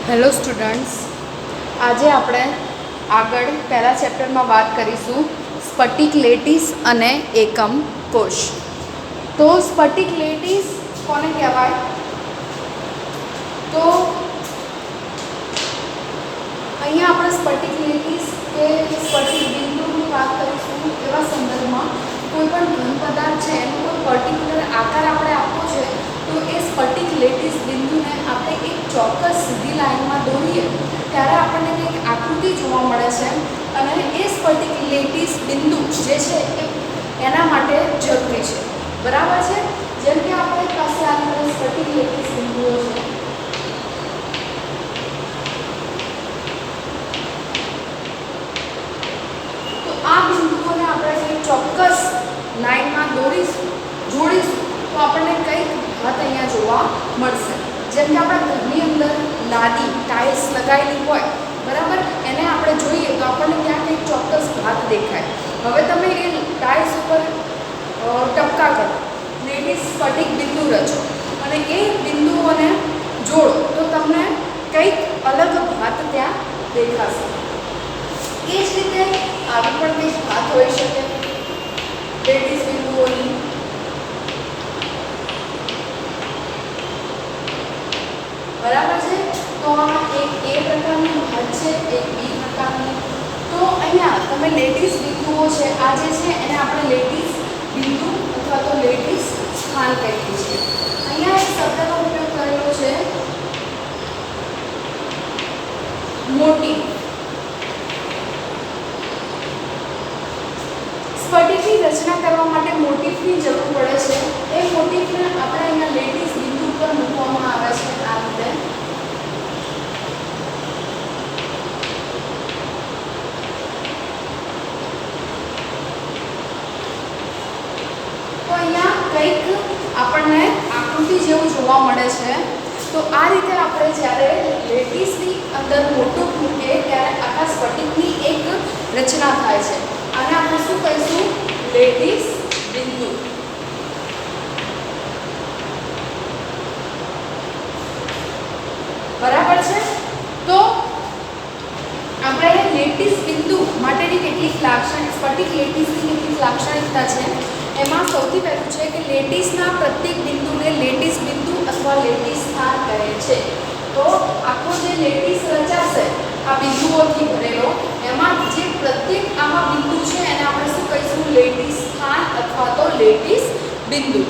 Hello students, આજે આપણે આગળ પહેલા ચેપ્ટરમાં વાત કરીશું સ્ફટિક લેટીસ અને એકમ કોષ. તો સ્ફટિક લેટીસ કોને કહેવાય? તો અહીંયા આપણે સ્ફટિક લેટીસ કે સ્ફટિક બિંદુની વાત કરીશું. એવા સંદર્ભમાં કોઈ પણ ઘન પદાર્થ છે એનો કોઈ પર્ટિક્યુલર આકાર આપણે આપવો છે તો એ સ્ફટિક લેટીસ બિંદુને આપણે એક ચોક્કસ સીધી લાઈનમાં દોરીએ ત્યારે આપણને કંઈક આકૃતિ જોવા મળે છે અને એ સ્ફટિક લેટીસ બિંદુ જે છે એના માટે જરૂરી છે. બરાબર છે? જેમ કે આપણી પાસે આ સ્ફટિક લેટીસ બિંદુઓ છે. તો આ બિંદુઓને આપણે એક ચોક્કસ લાઈનમાં જોડીશું તો આપણને કંઈક ભાત અહીંયા જોવા મળશે. જેમ કે આપણા ઘરની અંદર લાદી ટાઇલ્સ લગાવેલી હોય, બરાબર, એને આપણે જોઈએ તો આપણને ત્યાં કંઈક ચોક્કસ ભાત દેખાય. હવે તમે એ ટાઇલ્સ ઉપર ટપકા કરો, લેટીસ સ્ફટિક બિંદુ રચો અને એ બિંદુઓને જોડો તો તમને કંઈક અલગ ભાત ત્યાં દેખાશે. એ જ રીતે આવી પણ કંઈક ભાત હોઈ શકે લેટીસ બિંદુઓની. બરાબર છે? તો આ એક એ પ્રકારની ભાત છે, એક બી પ્રકારની. તો અહીંયા તમે લેટીસ બિંદુઓ છે, આ જે છે એને આપણે લેટીસ બિંદુ અથવા તો લેટીસ સ્થાન કહીએ છીએ. અહીંયા એક શબ્દનો ઉપયોગ કરેલો છે મોટી. સ્ફટિકની રચના કરવા માટે મોટિફની જરૂર પડે છે. એ મોટિફને આપણે અહીંયા લેટીસ બિંદુ પર મૂકવામાં આવે છે આ રીતે. તો અહીંયા કંઈક આપણને આકૃતિ જેવું જોવા મળે છે. તો આ રીતે આપણે જ્યારે લેટીસની અંદર મોટું મૂકીએ ત્યારે આખા સ્ફટિકની એક રચના થાય છે. આને આપણે શું કહીશું? લેટીસ બિંદુ. બરાબર છે? તો આપણે લેટીસ બિંદુ માટેની કેટલીક સ્ફટિક લેટીસની કેટલીક લાક્ષણિકતા છે. એમાં સૌથી પહેલું છે કે લેટીસના પ્રત્યેક બિંદુને લેટીસ બિંદુ અથવા લેટીસ સ્થાન કહે છે. તો આખો જે લેટીસ રચાશે આ બિંદુઓથી ભરેલો, એમાં જે પ્રત્યેક આમાં બિંદુ છે એને આપણે શું કહીશું? લેટીસ સ્થાન અથવા તો લેટીસ બિંદુ.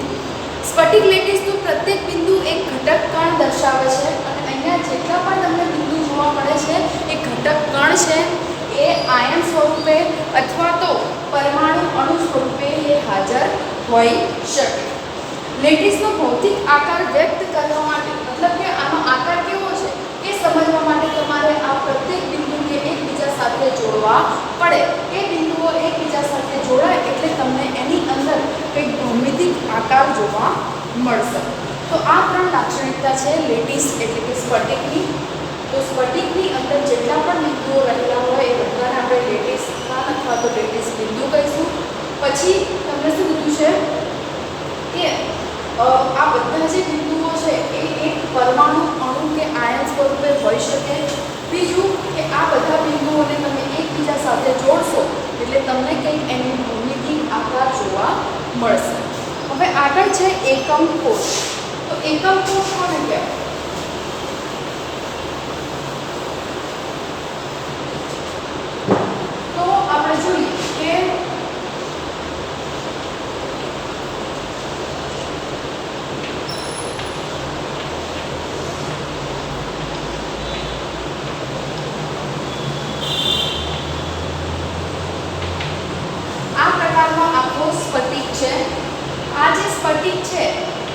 સ્ફટિક લેટીસનું પ્રત્યેક બિંદુ એક ઘટક કણ દર્શાવે છે અને અહીંયા જેટલા પણ તમને બિંદુ જોવા મળે છે એ ઘટક કણ છે. એ આયન સ્વરૂપે અથવા તો પરમાણુ અણુ સ્વરૂપે એ હાજર હોઈ શકે. લેટીસનો ભૌતિક આકાર વ્યક્ત કરવા માટે, મતલબ કે આનો આકાર કેવો છે એ સમજવા માટે તમારે આ પ્રત્યેક બિંદુને એકબીજા સાથે જોડવા પડે. એ બિંદુઓ એકબીજા સાથે જોડાય એટલે તમને એની અંદર કંઈક ભૌમિતિક આકાર જોવા મળશે. તો આ ત્રણ લાક્ષણિકતા છે લેટીસ એટલે કે સ્ફટિકની. તો સ્ફટિકની અંદર જેટલા પણ બિંદુઓ રહેલા હોય એ બધાને આપણે લેટીસ સ્થાન અથવા તો લેટીસ બિંદુ કહીશું. પછી તમને શું કીધું છે કે આ બધા જે બિંદુઓ છે એ એક પરમાણુ અણુ કે આયન સ્વરૂપે હોઈ શકે. બીજું કે આ બધા બિંદુઓને તમે એકબીજા સાથે જોડશો એટલે તમને કંઈક એની ભૌમિતિક આકાર જોવા મળશે. હવે આગળ છે એકમ કોષ. તો એકમ કોષ કોને કહેવાય? તો આપણે જોઈએ કે સ્ફટિક છે. આ જે સ્ફટિક છે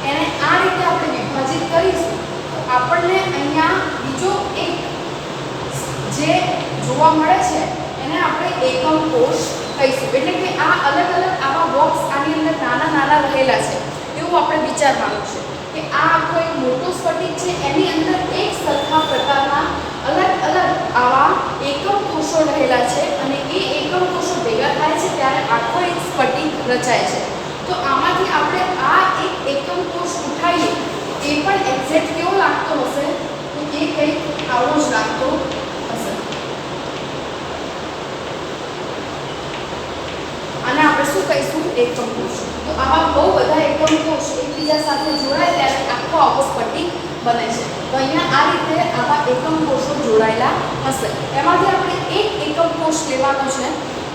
એને આ રીતે આપણે વિભાજિત કરીશું તો આપણને અહીંયા બીજો એક જે જોવા મળે છે એને આપણે એકમ કોષ કહીશું. એટલે કે આ અલગ અલગ આવા બોક્સ આની અંદર નાના નાના રહેલા છે એવું આપણે વિચારવાનું છે કે આ આખો એક મોટો સ્ફટિક છે, એની અંદર એક સરખા પ્રકારના અલગ અલગ આવા એકમ કોષો રહેલા છે અને એ એકમ કોષો ભેગા થાય છે ત્યારે આખો એક સ્ફટિક રચાય છે. તો આમાંથી આપણે આ એક એકમ કોષ ઉઠાવીએ એ પણ એક્ઝેક્ટ કેવો લાગતો હશે? તો એ કંઈક આવો બને છે। તો અહીંયા આ રીતે આવા એકમ કોષો જોડાયેલા હશે। એમાંથી આપણે એક એકમ કોષ લેવાનો છે।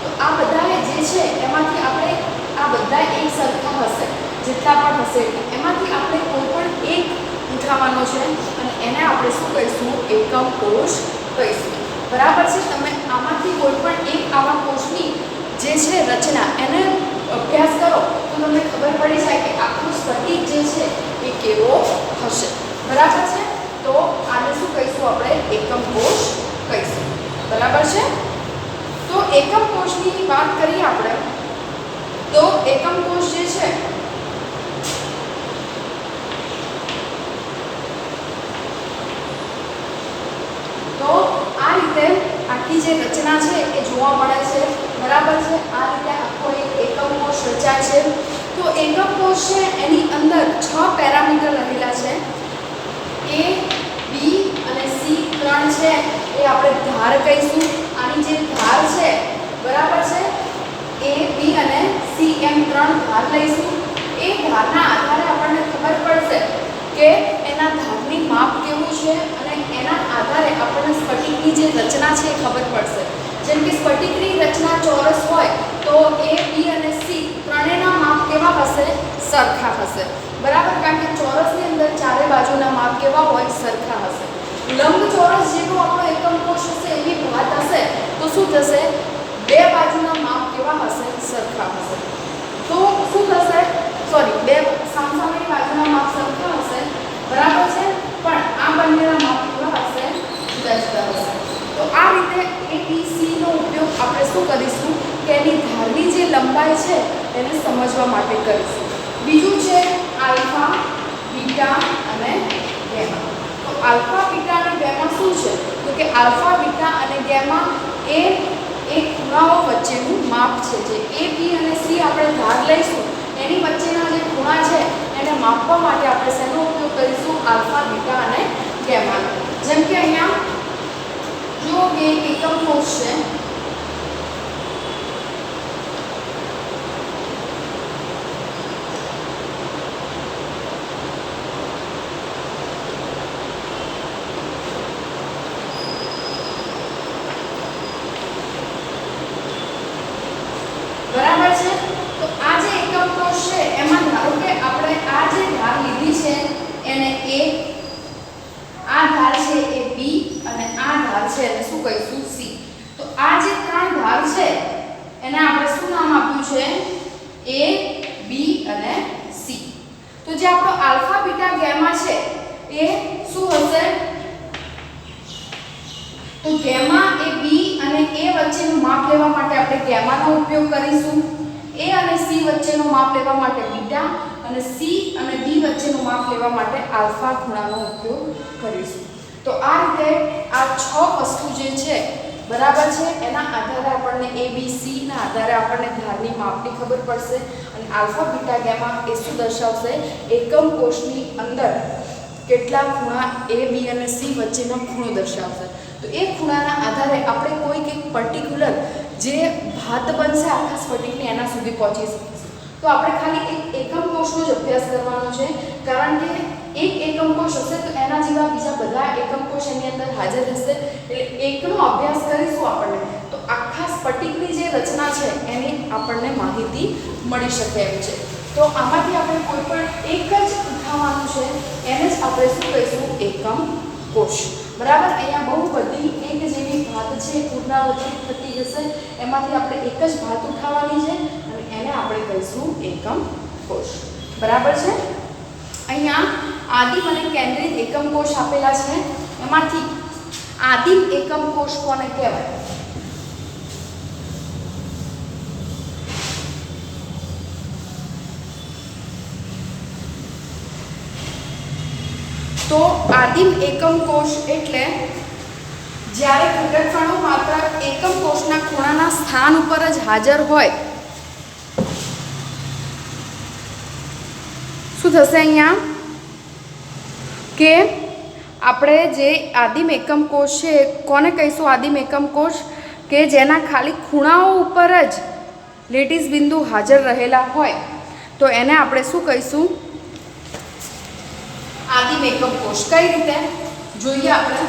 તો આ બધા જે છે એમાંથી આપણે આ બધા એક સરખા હશે, જેટલા પણ હશે એમાંથી આપણે કોઈ પણ એક ઉઠાવવાનો છે અને એને આપણે શું કહીશું? એકમ કોષ કહીશું। બરાબર છે? તમે આમાંથી કોઈ પણ એક આવા કોષની જે છે રચના એને અભ્યાસ કરો તો તમને ખબર પડી જાય કે આખું સ્ફટિક જે છે એ કેવો હશે। બરાબર છે? તો આને શું કહીશું? આપણે એકમ કોષ કહીશું। બરાબર છે? તો એકમ કોષની વાત કરીએ આપણે તો એકમ કોષ જે છે તો આ રીતે આખી જે રચના છે એ જોવા મળે છે। બરાબર છે? આ રીતે આખો એક એકમ કોષ રચાય છે। તો એકમ કોષ છે એની અંદર 6 પેરામીટર રહેલા છે। A, B અને C ત્રણ છે એ આપણે ધાર કહીશું। આની જે ધાર છે બરાબર છે A, B અને C એમ ત્રણ ધાર લઈશું। એ ધારના આધારે આપણને ખબર પડશે કે એના ધારની માપ કેવું છે અને એના આધારે આપણને સ્ફટિકની જે રચના છે એ ખબર પડશે। જેમ કે સ્ફટિકની રચના ચોરસ હોય તો A, B અને C ત્રણેયના માપ કેવા હશે? સરખા હશે। બરાબર? કારણ કે ચોરસની અંદર ચારે બાજુના માપ કેવા હોય? સરખા હશે। લંબચોરસ જેવો આપણો એકમ કોષ હશે એવી ભાત હશે તો શું થશે? બે બાજુના માપ કેવા હશે? સરખા હશે। તો શું થશે? સોરી, બે સામસામેની બાજુના માપ સરખા હશે। બરાબર છે? પણ આ બંનેના માપ કેવા હશે? જુદા જુદા હશે। તો આ રીતે ABC નો ઉપયોગ આપણે શું કરીશું કે એની ધારની જે લંબાઈ છે એને સમજવા માટે કરીશું। બીજું છે આલ્ફા, બીટા અને ગેમા। તો આલ્ફા, બીટા અને ગેમા શું છે? તો કે આલ્ફા, બીટા અને ગેમા એ ખૂણાઓ વચ્ચેનું માપ છે। જે A, B અને C આપણે ધાર લઈશું એની વચ્ચેના જે ખૂણા છે એને માપવા માટે આપણે શેનો ઉપયોગ કરીશું? આલ્ફા, બીટા અને ગેમાનો। જેમ કે અહીંયા જો કે એકમ કોષ છે બરાબર છે? તો આ જે એકમ કોષ છે એમાં ધારો કે આપણે આ જે ધાર લીધી છે એને A, આ ધાર છે એ B અને આ ધાર છે એને શું કહીશું? C। તો આ જે ત્રણ ધાર છે એને આપણે શું નામ આપ્યું છે? A, B અને C। તો જે આપણો આલ્ફા, બીટા, ગેમા છે એ શું હશે? તો ગેમા એ B અને A વચ્ચેનું માપ લેવા માટે આપણે ગેમાનો ઉપયોગ કરીશું। A અને C વચ્ચેનું માપ લેવા માટે બીટા અને C અને B વચ્ચેનું માપ લેવા માટે આલ્ફા ખૂણાનો ઉપયોગ કરીશું। તો આ રીતે આ 6 વસ્તુ જે છે બરાબર છે એના આધારે આપણને ABC ના આધારે આપણને ધારની માપની ખબર પડશે અને આલ્ફા, બીટા, ગેમા એ શું દર્શાવશે? એકમ કોષની અંદર કેટલા ખૂણા A, B અને C વચ્ચેનો ખૂણો દર્શાવશે। તો એ ખૂણાના આધારે આપણે કોઈક એક પર્ટિક્યુલર જે ભાત બનશે આખા સ્ફટિકની એના સુધી પહોંચી શકીશું। તો આપણે ખાલી એક એકમ કોષનો જ અભ્યાસ કરવાનો છે કારણ કે એક એકમ કોષ હશે તો એના જેવા બીજા બધા એકમ કોષ એની અંદર હાજર હશે। એટલે એકનો અભ્યાસ કરીશું આપણને તો આખા સ્ફટિકની જે રચના છે એની આપણને માહિતી મળી શકે એમ છે। તો આમાંથી આપણે કોઈ પણ એક જ ઉઠાવવાનું છે એને જ આપણે શું કહીશું? એકમ કોષ। બરાબર? અહીંયા બહુ બધી એક જેવી ભાત છે પુનરાવર્તિત થતી જશે એમાંથી આપણે એક જ ભાત ઉઠાવવાની છે અને એને આપણે કહીશું એકમ કોષ। બરાબર છે? અહીંયા આદિમ અને કેન્દ્રિત એકમ કોષ આપેલા છે। એમાંથી આદિમ એકમ કોષ કોને કહેવાય? તો આદિમ એકમ કોષ એટલે જ્યારે ઘટકકણો માત્ર એકમ કોષના ખૂણાના સ્થાન ઉપર જ હાજર હોય। શું થશે અહીંયા કે આપણે જે આદિમ એકમ કોષ છે કોને કહીશું? આદિમ એકમ કોષ કે જેના ખાલી ખૂણાઓ ઉપર જ લેટિસ બિંદુ હાજર રહેલા હોય તો એને આપણે શું કહીશું? આદિમ એકમ કોષ. કઈ રીતે જોઈએ આપણે?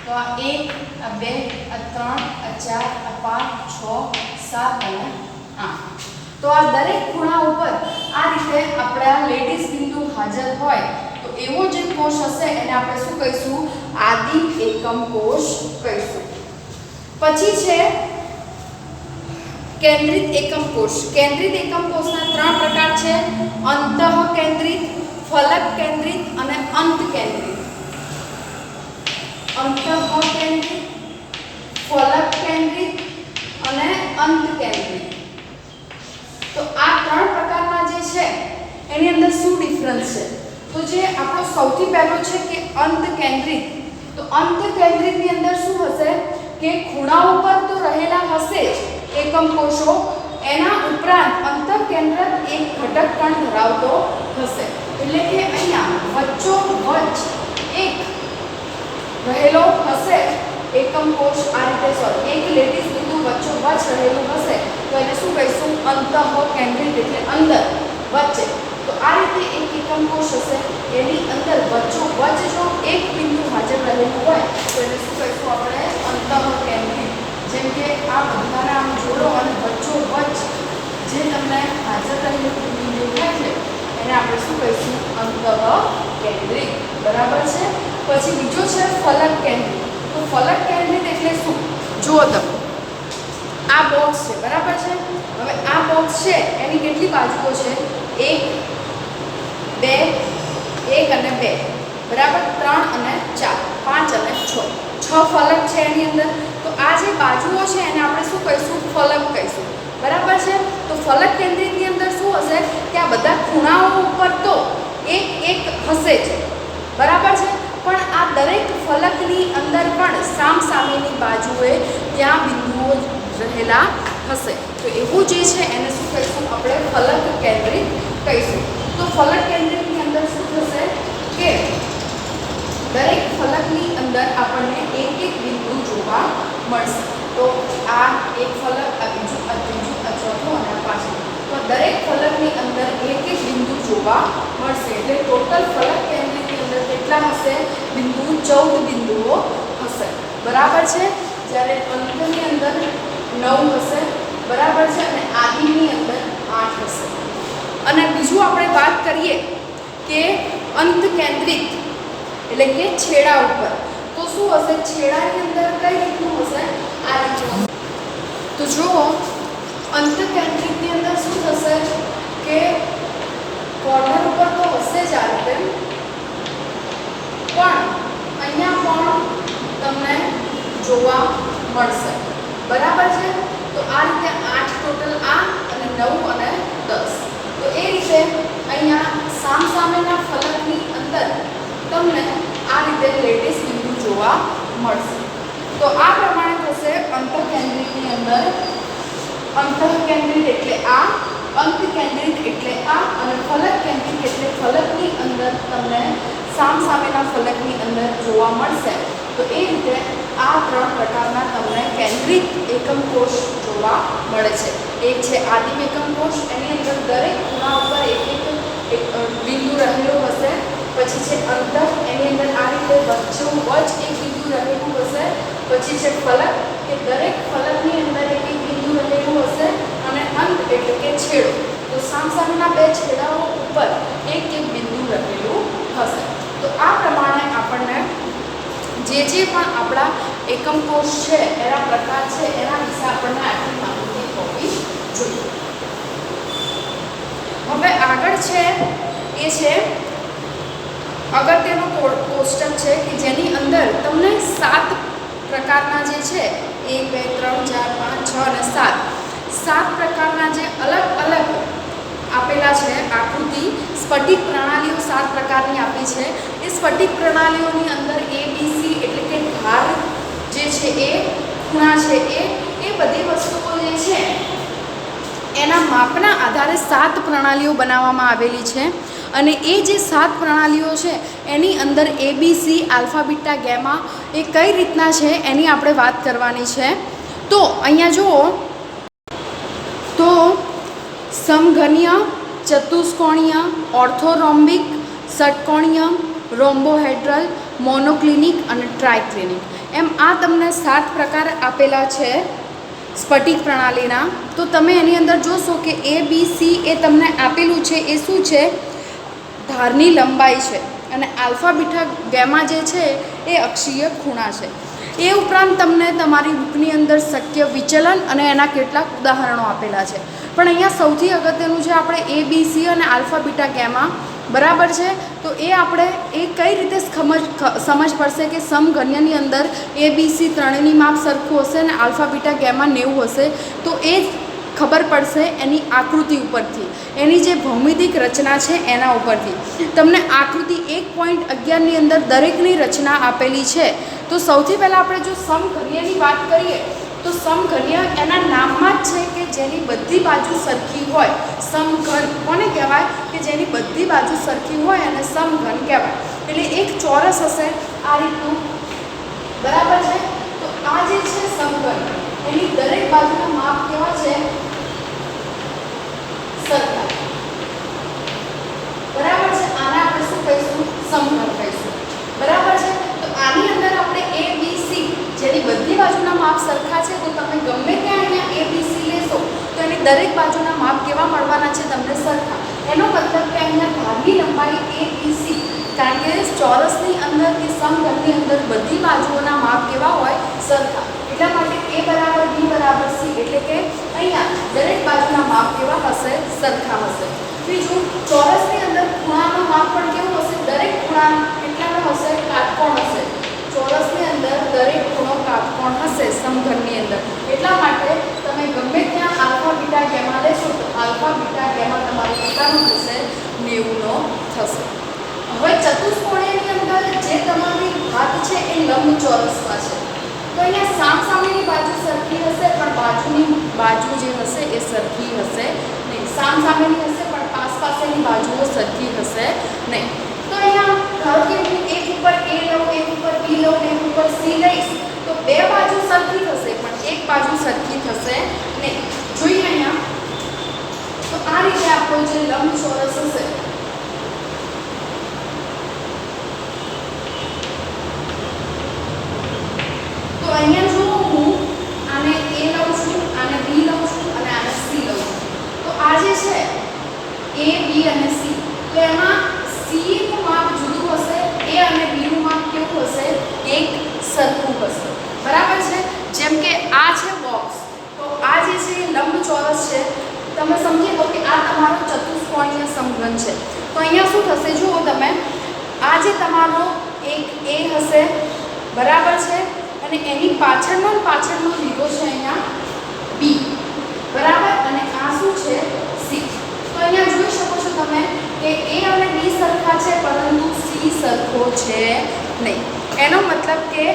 તો આ 1, આ 2, આ 3, આ 4, આ 5, 6, 7 અને 8. તો આ દરેક ખૂણા ઉપર આ રીતે આપણે આ લેટીસ બિંદુ હાજર હોય તો એવો જે કોષ હશે એને આપણે શું કહીશું? આદિમ એકમ કોષ કહીશું. પછી છે કેન્દ્રિત એકમ કોષ. કેન્દ્રિત એકમ કોષના 3 પ્રકાર છે: અંતઃકેન્દ્રિત, ફલક કેન્દ્રિત અને અંત કેન્દ્રિત. અંતઃકેન્દ્રિત, ફલક કેન્દ્રિત અને અંત કેન્દ્રિત. તો આ 3 પ્રકારના જે છે એની અંદર શું ડિફરન્સ છે? તો જે આપણો સૌથી પહેલો છે કે અંત કેન્દ્રિત. તો અંત કેન્દ્રિતની અંદર શું હશે કે ખૂણાઓ પર તો રહેલા હશે જ એકમ કોષો, એના ઉપરાંત અંતઃકેન્દ્રક એક ઘટક પણ ધરાવતો હશે. એટલે કે અહીંયા વચ્ચોવચ્ચ એક રહેલો હશે એકમ કોષ. આ રીતે એક લેટીસ બિંદુ વચ્ચોવચ્ચ રહેલું હશે તો એને શું કહીશું? અંતઃકેન્દ્રિત, એટલે અંદર, વચ્ચે. તો આ રીતે એક એકમ કોષ હશે, એની અંદર વચ્ચોવચ્ચ જો એક બિંદુ હાજર રહેલું હોય તો એને શું કહીશું આપણે? અંતઃકેન્દ્રિત. જેમ કે આ બધાને આમ જોડો અને વચ્ચોવચ્ચ જે તમને હાજર રહેલું બિંદુ દેખાય છે એને આપણે શું કહીશું? અંતઃકેન્દ્રિત. બરાબર છે. પછી બીજો છે ફલક કેન્દ્રિત. તો ફલક કેન્દ્રિત એટલે શું? જુઓ તમે, આ બોક્સ છે, બરાબર છે. હવે આ બોક્સ છે એની કેટલી બાજુઓ છે? 1, 2, 1 અને 2, બરાબર. 3 અને 4, 5 અને 6. 6 ફલક છે એની અંદર. તો આ જે બાજુઓ છે એને આપણે શું કહીશું? ફલક કહીશું. બરાબર છે. તો ફલક કેન્દ્રિતની અંદર શું હશે કે આ બધા ખૂણાઓ ઉપર તો એક એક હશે જ, બરાબર છે. પણ આ દરેક ફલકની અંદર પણ સામસામેની બાજુએ ત્યાં બિંદુઓ રહેલા હશે. તો એવું જે છે એને શું કહીશું આપણે? ફલક કેન્દ્રિત કહીશું. તો ફલક કેન્દ્રિતની અંદર શું થશે કે દરેક ફલકની અંદર આપણને એક એક બિંદુ જોવા મળશે. તો આ એક ફલક, આ બીજું, આ ત્રીજું, આ ચોથું અને આ પાંચમું. તો દરેક ફલકની અંદર એક એક બિંદુ જોવા મળશે. એટલે ટોટલ ફલક કેન્દ્રિતની અંદર કેટલા હશે? બિંદુ 14 બિંદુઓ હશે. બરાબર છે. જ્યારે અંતની અંદર 9 હશે, બરાબર છે. અને આદિની અંદર 8 હશે. અને બીજું આપણે વાત કરીએ કે અંત કેન્દ્રિત એટલે કે છેડા ઉપર, તો શું હશે? છેડાની અંદર કઈ રીતનું હશે? આ રીતનું. તો જુઓ, અંત કેન્દ્રિતની અંદર શું થશે કે કોર્નર ઉપર તો હશે જ આ રીતે, પણ અહીંયા પણ તમને જોવા મળશે. બરાબર છે. તો આ રીતે 8 ટોટલ, આ અને 9 અને 10. તો એ રીતે અહીંયા સામસામેના ફલકની અંદર તમને આ રીતે લેટીસ બિંદુ જોવા મળશે. તો આ પ્રમાણે થશે અંતઃકેન્દ્રિતની અંદર. અંતઃકેન્દ્રિત એટલે આ, અંત કેન્દ્રિત એટલે આ, અને ફલક કેન્દ્રિત એટલે ફલકની અંદર તમને સામસામેના ફલકની અંદર જોવા મળશે. તો એ રીતે આ 3 પ્રકારના તમને કેન્દ્રિત એકમ કોષ જોવા મળે છે. એક છે આદિમ એકમ કોષ, એની અંદર દરેક ખૂણા ઉપર એક બિંદુ રહેલું હશે. પછી છે અંતઃ, એની અંદર આ રીતે વચ્ચોવચ્ચ એક બિંદુ રહેલું હશે. પછી છે ફલક, કે દરેક ફલકની અંદર એક બિંદુ રહેલું હશે. અને અંત એટલે કે છેડો, તો સામસામેના 2 છેડાઓ ઉપર એક બિંદુ રહેલું હશે. તો આ પ્રમાણે આપણને જે પણ આપણા એકમ કોષ છે, એના પ્રકાર છે, એના વિશે આપણને આટલી માહિતી હોવી જોઈએ. હવે આગળ છે એ છે અગત્યનો કોષ્ટક છે કે જેની અંદર તમને 7 પ્રકારના જે છે 1, 2, 3, 4, 5, 6 અને 7 પ્રકારના જે અલગ અલગ આપેલા છે આકૃતિ, સ્ફટિક પ્રણાલીઓ 7 પ્રકારની આપી છે. એ સ્ફટિક પ્રણાલીઓની અંદર ABC એટલે કે ધાર જે છે એ, ખૂણા છે એ બધી વસ્તુઓ જે છે એના માપના આધારે 7 પ્રણાલીઓ બનાવવામાં આવેલી છે. અને એ જે 7 પ્રણાલીઓ છે એની અંદર ABC આલ્ફા બીટા ગેમા એ કઈ રીતના છે એની આપણે વાત કરવાની છે. તો અહીંયા જુઓ તો સમઘનીય, ચતુષ્કોણીય, ઓર્થોરોમ્બિક, ષટકોણીય, રોમ્બોહેડ્રલ, મોનોક્લિનિક અને ટ્રાયક્લિનિક એમ આ તમને 7 પ્રકાર આપેલા છે સ્ફટિક પ્રણાલીના. તો તમે એની અંદર જોશો કે ABC એ તમને આપેલું છે એ શું છે, ધારની લંબાઈ છે, અને આલ્ફા બીટા ગેમા જે છે એ અક્ષીય ખૂણા છે. એ ઉપરાંત તમને તમારી બુકની અંદર શક્ય વિચલન અને એના કેટલાક ઉદાહરણો આપેલા છે. પણ અહીંયા સૌથી અગત્યનું છે આપણે ABC અને આલ્ફા બીટા ગેમા, બરાબર છે. તો એ આપણે એ કઈ રીતે સમજ પડશે કે સમઘન્યની અંદર ABC ત્રણેયની માપ સરખું હશે અને આલ્ફા બીટા ગેમા 90 હશે. તો એ ખબર પડશે એની આકૃતિ ઉપરથી, એની જે ભૌમિતિક રચના છે એના ઉપરથી. તમને આકૃતિ 1.11ની અંદર દરેકની રચના આપેલી છે. તો સૌથી પહેલાં આપણે જો સમઘન્યની વાત કરીએ તો સમઘન્ય એના નામમાં જ છે કે જેની બધી બાજુ સરખી હોય. સમઘન કોને કહેવાય કે જેની બધી બાજુ સરખી હોય અને સમઘન કહેવાય. એટલે એક ચોરસ હશે આ રીતનું, બરાબર છે. તો આ જે છે સમઘન, એની દરેક બાજુના માપ કેવા છે, સરખા, બરાબર છે. આને આપણે શું કહીશું, સમઘન કહીશું, બરાબર છે. તો આની અંદર આપણે ABC જેની બધી બાજુના માપ સરખા છે, તો તમે ગમે ત્યાં અહીંયા ABC લેશો તો એની દરેક બાજુના માપ કેવા મળવાના છે, તમને સરખા. એનો મતલબ કે અહીંયા ધારની લંબાઈ ABC, કારણ કે ચોરસની અંદર કે સમઘનની અંદર બધી બાજુઓના માપ કેવા હોય, સરખા. એટલા માટે A બરાબર B બરાબર C, એટલે કે અહીંયા દરેક બાજુના માપ કેવા હશે, સરખા હશે. બીજું, ચોરસની અંદર ખૂણાનું માપ પણ કેવું હશે, દરેક ખૂણા કેટલાનો હશે, કાટકોણ હશે. ચોરસની અંદર દરેક ખૂણો કાટકોણ હશે સમઘનની અંદર. એટલા માટે તમે ગમે ત્યાં આલ્ફા બીટા ગેમા લેશો તો આલ્ફા બીટા ગેમા તમારી કેટલાનો થશે, 90નો થશે. હવે ચતુષ્કોણીયની અંદર જે તમારી ઘાત છે એ લંબચોરસમાં છે. તો અહીંયા સામસામેની બાજુ સરખી હશે પણ બાજુની બાજુ જે હશે એ સરખી હશે નહીં. સામસામેની હશે પણ પાસપાસેની બાજુઓ સરખી હશે નહીં. તો અહીંયા ધારો કે હું એક ઉપર A લઉં, એક ઉપર B લઉં, એક ઉપર C લઈશ તો બે બાજુ સરખી થશે પણ એક બાજુ સરખી થશે નહીં. જોઈએ અહીંયા તો આ રીતે આપણો જે લંબચોરસ હશે, તો અહીંયા જો હું આને A લઉં છું, આને B લઉં છું અને આને C લઉં છું, તો આ જે છે A, B અને C, તો એમાં C નું માપ જુદું હશે, A અને B નું માપ કેવું હશે, એક સરખું હશે, બરાબર છે. જેમ કે આ છે બોક્સ, તો આ જે છે લંબચોરસ છે, તમે સમજી લો કે આ તમારો ચતુષ્કોણીય સમઘન છે. તો અહીંયા શું થશે, જુઓ તમે, આ જે તમારો એક A હશે, બરાબર છે, અને એની પાછળનો લીધો છે અહીંયા B, બરાબર, અને આ શું છે, C. તો અહીંયા જોઈ શકો છો તમે કે A અને B સરખા છે પરંતુ C સરખો છે નહીં. એનો મતલબ કે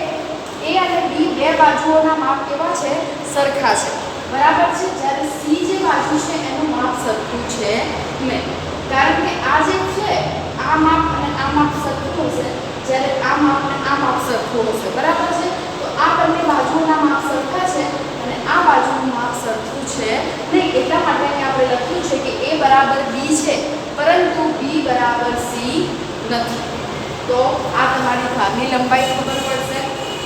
A અને B બે બાજુઓના માપ કેવા છે, સરખા છે, બરાબર છે. જ્યારે C જે બાજુ છે એનું માપ સરખું છે નહીં, કારણ કે આ જે છે આ માપ અને આ માપ સરખું હશે, જ્યારે આ માપ અને આ માપ સરખું હશે, બરાબર છે. તો આ બંને બાજુઓના માપ સરખા છે અને આ બાજુનું માપ સરખું છે નહીં. એટલા માટે આપણે લખ્યું છે કે A બરાબર B છે પરંતુ B બરાબર C નથી. તો આ તમારી ધારની લંબાઈ ખબર પડશે.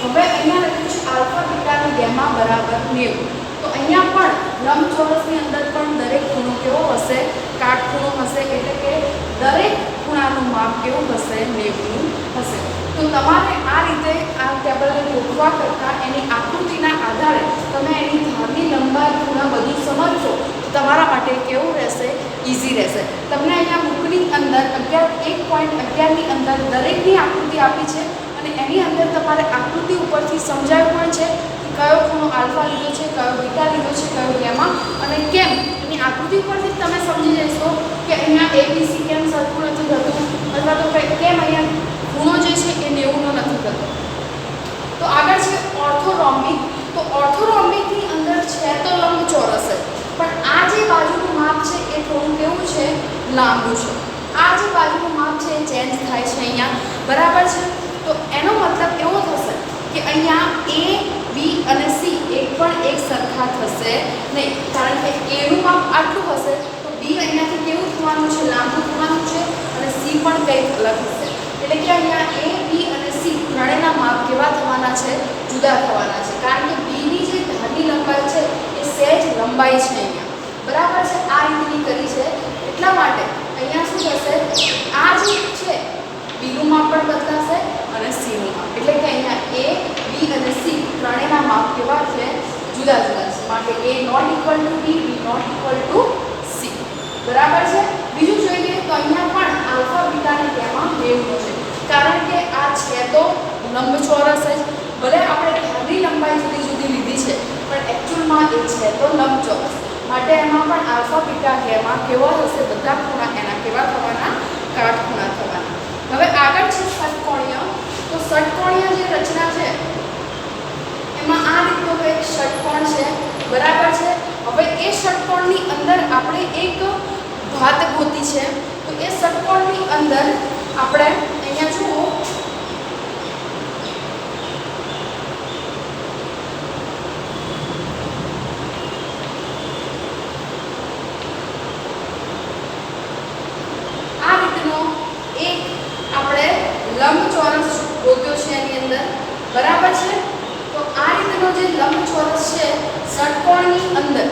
હવે અહીંયા લખ્યું છે આલ્ફા બીટા ગેમા બરાબર 90. તો અહીંયા પણ લંબચોરસની અંદર પણ દરેક ખૂણો કેવો હશે, કાટખૂણો હશે, એટલે કે દરેક ખૂણાનું માપ કેવું હશે, 90નું હશે. તો તમારે આ રીતે આ ટેબલને ગોઠવા કરતાં એની આકૃતિના આધારે તમે એની ધારની લંબાઈ, ખૂણા બધું સમજશો તો તમારા માટે કેવું રહેશે, ઇઝી રહેશે. તમને અહીંયા બુકની અંદર 1.11ની અંદર દરેકની આકૃતિ આપી છે અને એની અંદર તમારે આકૃતિ ઉપરથી સમજાવ્યું પણ છે કે કયો ખૂણો આલ્ફા લીધો છે, કયો બીટા લીધો છે, કયો ગેમા, અને કેમ. એની આકૃતિ ઉપરથી તમે સમજી જશો કે અહીંયા ABC કેમ સરખું નથી થતું, અથવા તો કેમ અહીંયા ખૂણો જે છે એ 90નો નથી થતો. તો આગળ છે ઓર્થોરોમ્બિક. તો ઓર્થોરોમ્બિકની અંદર છે તો લંબચોરસ જ, પણ આ જે બાજુનું માપ છે એ થોડું કેવું છે, લાંબુ છે. આ જે બાજુ બરાબર છે। તો એનો મતલબ એવો થશે કે અહીંયા એ બી અને સી એક પણ એક સરખા થશે નહીં, કારણ કે એનું માપ આટલું હશે તો બી અહીંયાથી કેવું થવાનું છે, લાંબુ થવાનું છે, અને સી પણ કંઈક અલગ હશે। એટલે કે અહીંયા એ બી અને સી ત્રણેયના માપ કેવા થવાના છે, જુદા થવાના છે, કારણ કે બીની જે ધારની લંબાઈ છે એ સહેજ લંબાઈ છે અહીંયા, બરાબર છે, આ રીતની કરી છે। એટલા માટે અહીંયા શું થશે, આ જે છે બીનું માપ પણ બદલાશે અને સીનું માપ, એટલે કે અહીંયા એ બી અને સી ત્રણેયના માપ કેવા છે, જુદા જુદા છે, માટે A not equal to B, B not equal to C, બરાબર છે। બીજું જોઈએ તો અહીંયા પણ આલ્ફા બીટા અને ગામા બેવનું છે, કારણ કે આ છે તો લંબચોરસ જ, ભલે આપણે ધારની લંબાઈ જુદી જુદી લીધી છે પણ એકચ્યુઅલમાં એ છે તો લંબચોરસ, માટે એમાં પણ આલ્ફા બીટા ગામા કેવા હશે, બધા ખૂણા એના કેવા થવાના, કાટખૂણા થવાના। હવે આગળ છે ષટકોણીય। તો ષટકોણીય જે રચના છે એમાં આ રીતનો એક ષટકોણ છે, બરાબર છે। હવે એ ષટકોણની અંદર આપણે એક ભાત ગોતી છે, તો એ ષટકોણની અંદર આપણે અહીંયા જુઓ આ રીતનો એક આપણે લંબચોરસ ગોત્યો છે એની અંદર, બરાબર છે। તો આ રીતનો જે લંબચોરસ છે ષટકોણની અંદર,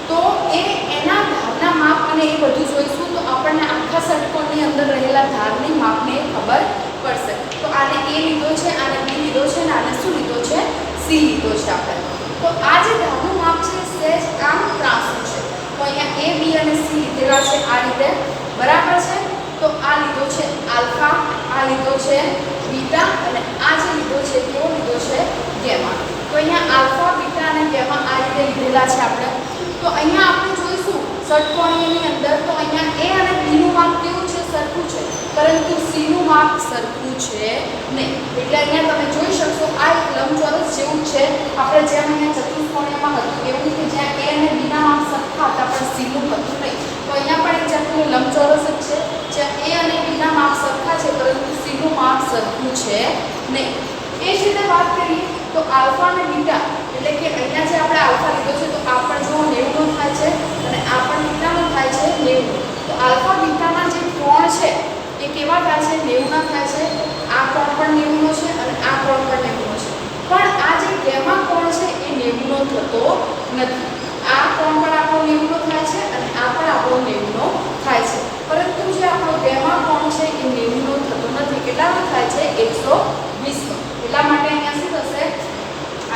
તો એ એના ધારના માપ અને એ બધું જોઈશું તો આપણને આખા ષટકોણની અંદર રહેલા ધારની માપને ખબર પડશે। તો આને એ લીધો છે, આને બી લીધો છે અને આને શું લીધો છે, સી લીધો છે આપણે। તો આ જે ધારનું માપ છે સહેજ આમ ત્રાંસું છે, તો અહીંયા એ બી અને સી લીધેલા છે આ રીતે, બરાબર છે। તો આ લીધો છે આલ્ફા, આ લીધો છે બીટા અને આ જે લીધો છે કેવો લીધો છે, ગામા। તો અહીંયા આલ્ફા બીટા અને ગામા આ રીતે લીધેલા છે આપણે। તો અહીંયા આપણે જોઈશું ષટકોણીયની અંદર, તો અહીંયા એ અને બી નું માપ કેવું છે, સરખું છે, પરંતુ સી નું માપ સરખું છે નહીં, એટલે અહીંયા તમે જોઈ શકશો આ એક લંબચોરસ જેવું છે, આપણે જેમ અહીંયા ચતુષ્કોણીયમાં હતું એવું કે જ્યાં એ અને બી ના માપ સરખા હતા પણ સી નું હતું નહીં, તો અહીંયા પણ એક જાતનું લંબચોરસ જ છે જ્યાં એ અને બી ના માપ સરખા છે પરંતુ સી નું માપ સરખું છે નહીં। એ જ રીતે વાત કરીએ તો આલ્ફા અને બીટા, એટલે કે અહીંયા જે આપણે આલ્ફા લીધો છે તો આ પણ જો 90 નો થાય છે અને આ પણ બીટાનો થાય છે 90, તો આલ્ફા બીટાના જે કોણ છે એ કેવા થાય છે, 90 ના થાય છે, આ કોણ પણ 90 નો છે અને આ કોણ પણ 90 નો છે, પણ આ જે ગામા કોણ છે એ 90 નો થતો નથી, આ કોણ પણ આપણો 90 નો થાય છે અને આ પણ આપણો 90 નો થાય છે, પરંતુ જે આપણો ગામા કોણ છે એ 90 નો થતો નથી, કેટલાનો થાય છે, 120 નો। એટલા માટે અહીંયા શું થશે,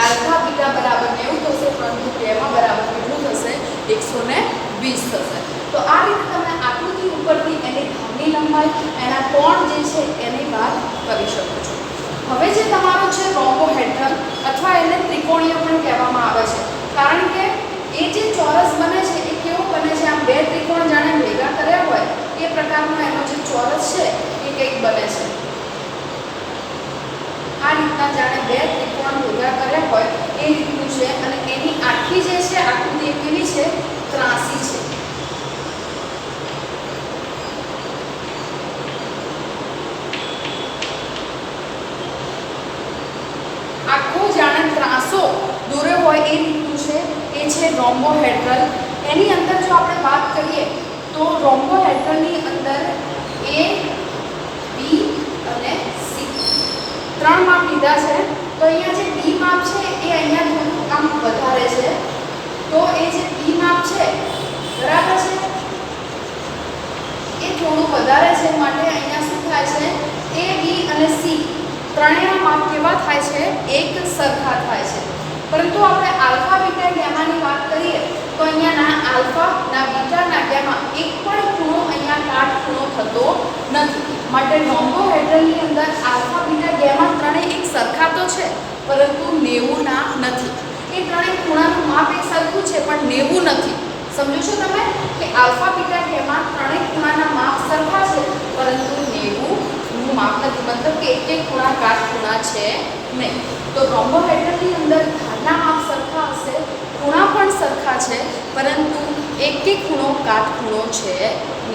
આલ્ફા બીટા બરાબર 90 થશે પરંતુ ગામા બરાબર કેટલું થશે, 120 થશે। તો આ રીતે તમે આકૃતિ ઉપરથી એની ધારની લંબાઈ, એના કોણ જે છે એની વાત કરી શકો છો। હવે જે તમારો છે રોમ્બોહેડ્રન અથવા એને ત્રિકોણીય પણ કહેવામાં આવે છે, કારણ કે એ જે ચોરસ બને છે એ કેવો બને છે, આમ બે ત્રિકોણ જાણે ભેગા કર્યા હોય એ પ્રકારનો એનો જે ચોરસ છે એ કંઈક બને છે, આ રીતના જાણે બે ત્રિકોણ ભેગા કર્યા હોય એ રીતનું છે, અને એની આખી જે છે આકૃતિ એ કેવી છે, ત્રાંસી છે। આખો જાણે ત્રાસો દોર્યો હોય એ રીતનું છે, એ છે રોમ્બોહેડ્રલ। એની અંદર જો આપણે વાત કરીએ તો રોમ્બોહેડ્રલની અંદર એ બી અને સી ત્રણ માપ લીધા છે, તો અહીંયા જે બી માપ છે એ અહીંયા થોડું આમ વધારે છે, તો એ જે બી માપ છે બરાબર છે એ થોડું વધારે છે, માટે અહીંયા શું થાય છે, એ બી અને સી ત્રણેયના માપ કેવા થાય છે, એક સરખા થાય છે, પરંતુ આપણે આલ્ફા બીટા ગામાની વાત કરીએ તો અહીંયા ના આલ્ફા ના બીટા ના ગામા એક પણ ખૂણો અહીંયા કાટખૂણો થતો નથી, માટે રોમ્બોહેડ્રલની અંદર આલ્ફા બીટા ગામા ત્રણેય એક સરખા તો છે પરંતુ 90 ના નથી, એ ત્રણેય ખૂણાનું માપ એક સરખું છે પણ 90 નથી। સમજો છો તમે કે આલ્ફા બીટા ગામા ત્રણેય ખૂણાના માપ સરખા છે પરંતુ 90 નું માપ નથી, મતલબ કે એક એક ખૂણા કાટખૂણા છે નહીં। તો રોમ્બોહેડ્રલની અંદર ધારના માપ સરખા હશે, ખૂણા પણ સરખા છે પરંતુ એક એક ખૂણો કાટખૂણો છે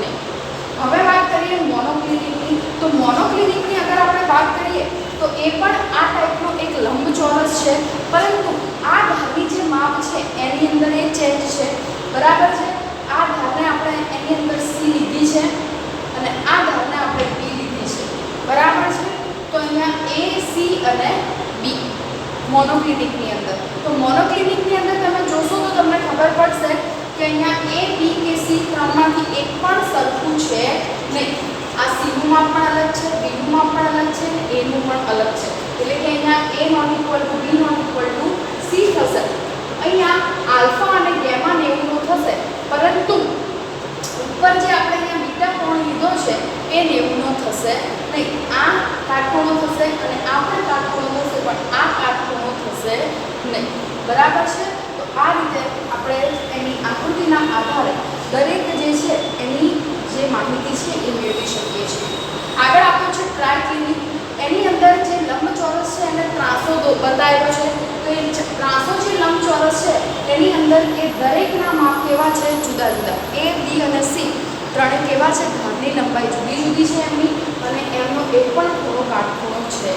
નહીં। હવે વાત કરીએ મોનોક્લિનિકની, તો મોનોક્લિનિકની અગર આપણે વાત કરીએ તો એ પણ આ ટાઈપનો એક લંબચોરસ છે, પરંતુ આ ધારની જે માપ છે એની અંદર એ ચેન્જ છે, બરાબર છે। આ ધારને આપણે એની અંદર સી લીધી છે અને આ ધારને આપણે બી લીધી છે, બરાબર છે। તો અહીંયા એ સી અને બી મોનોક્લિનિકની અંદર, તો મોનોક્લિનિકની અંદર તમે જોશો તો તમને ખબર પડશે કે અહીંયા એ બી કે સી ત્રણમાંથી એક પણ સરખું છે નહીં। આ સી નું માપ પણ અલગ છે, બી નું માપ પણ અલગ છે, એ નું પણ અલગ છે, એટલે કે અહીંયા A not equal to B not equal to C થશે। અહીંયા આલ્ફા અને ગેમા 90 નો થશે, પરંતુ ઉપર જે આપણે અહીંયા બીટા કોણ લીધો છે એ 90 નો થશે નહીં। આ કાટખૂણો થશે અને આ પણ કાટખૂણો થશે, પણ આ કાટખૂણો થશે નહીં, બરાબર છે। તો આ રીતે આપણે એની આકૃતિના આધારે દરેક જે છે એની જે માહિતી છે એ મેળવી શકીએ છીએ। આગળ આપ્યો છે ટ્રાયક્લિનિક, એની અંદર જે લંબચોરસ છે એને ત્રાસો બતાવ્યો છે। તો એ ત્રાસો જે લંબચોરસ છે એની અંદર એ દરેકના માપ કેવા છે, જુદા જુદા। એ બી અને સી ત્રણે કેવા છે, ધારની લંબાઈ જુદી જુદી છે એમની, અને એમનો એક પણ ખૂણો કાટખૂણો છે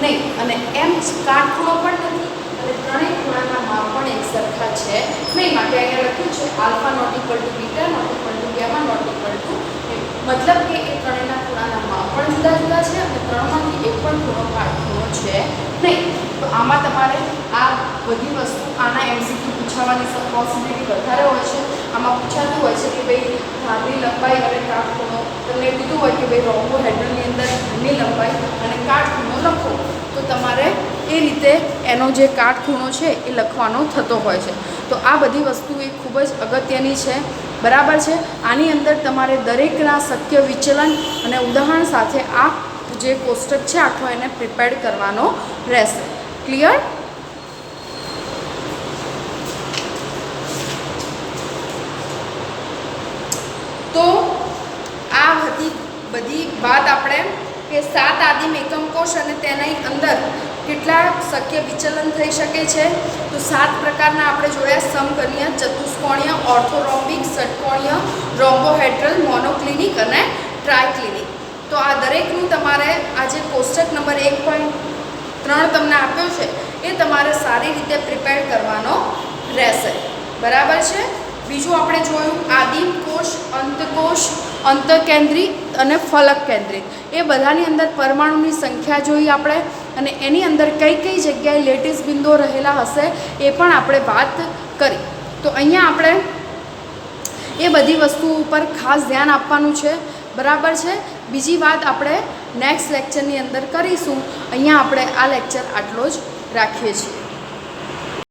નહીં, અને એમ કાટખૂણો પણ નથી, અને ત્રણેય ખૂણાના માપ પણ એક સરખા છે નહીં। માટે અહીંયા લખ્યું છે alpha not equal to beta not equal to gamma not equal to, મતલબ કે એ ત્રણેયના ખૂણાના માપ પણ જુદા જુદા છે અને ત્રણમાંથી એક પણ ખૂણો કાટખૂણો છે નહીં। તો આમાં તમારે આ બધી વસ્તુ આના એમસીક્યુ પૂછાવાની પોસિબિલિટી વધારે હોય છે। આમાં પૂછાતું હોય છે કે ભાઈ ધારની લંબાઈ અને કાટખૂણો, તમને કીધું હોય કે ભાઈ રોમ્બોહેડ્રનની અંદર ધારની લંબાઈ અને કાટખૂણો લખો, તો તમારે એ રીતે એનો જે કાટખૂણો છે એ લખવાનો થતો હોય છે। તો આ બધી વસ્તુ એ ખૂબ જ અગત્યની છે, બરાબર છે। આની અંદર તમારે દરેકના શક્ય વિચલન અને ઉદાહરણ સાથે આ જે કોષ્ટક છે આખો એને પ્રિપેર કરવાનો રહેશે। ક્લિયર? તો આ હતી બધી વાત આપણે કે 7 આદિમ એકમ કોષ અને તેની અંદર કેટલા શક્ય વિચલન થઈ શકે છે। તો 7 પ્રકારના આપણે જોયા, સમકર્ણીય, ચતુષ્કોણીય, ઓર્થોરોમ્બિક, ષટકોણીય, રોમ્બોહેડ્રલ, મોનોક્લિનિક અને ટ્રાયક્લિનિક। તો આ દરેકનું તમારે આ જે કોષ્ટક નંબર 1.3 તમને આપ્યો છે એ તમારે સારી રીતે પ્રિપેર કરવાનો રહેશે, બરાબર છે। બીજું આપણે જોયું આદિમ કોષ, અંતકોષ, અંતકેન્દ્રિત અને ફલક કેન્દ્રિત, એ બધાની અંદર પરમાણુની સંખ્યા જોઈ આપણે, અને એની અંદર કઈ કઈ જગ્યાએ લેટિસ બિંદુઓ રહેલા હશે એ પણ આપણે વાત કરી। તો અહીંયા આપણે એ બધી વસ્તુઓ ઉપર ખાસ ધ્યાન આપવાનું છે, બરાબર છે। બીજી વાત આપણે નેક્સ્ટ લેક્ચરની અંદર કરીશું। અહીંયા આપણે આ લેક્ચર આટલો જ રાખીએ છીએ।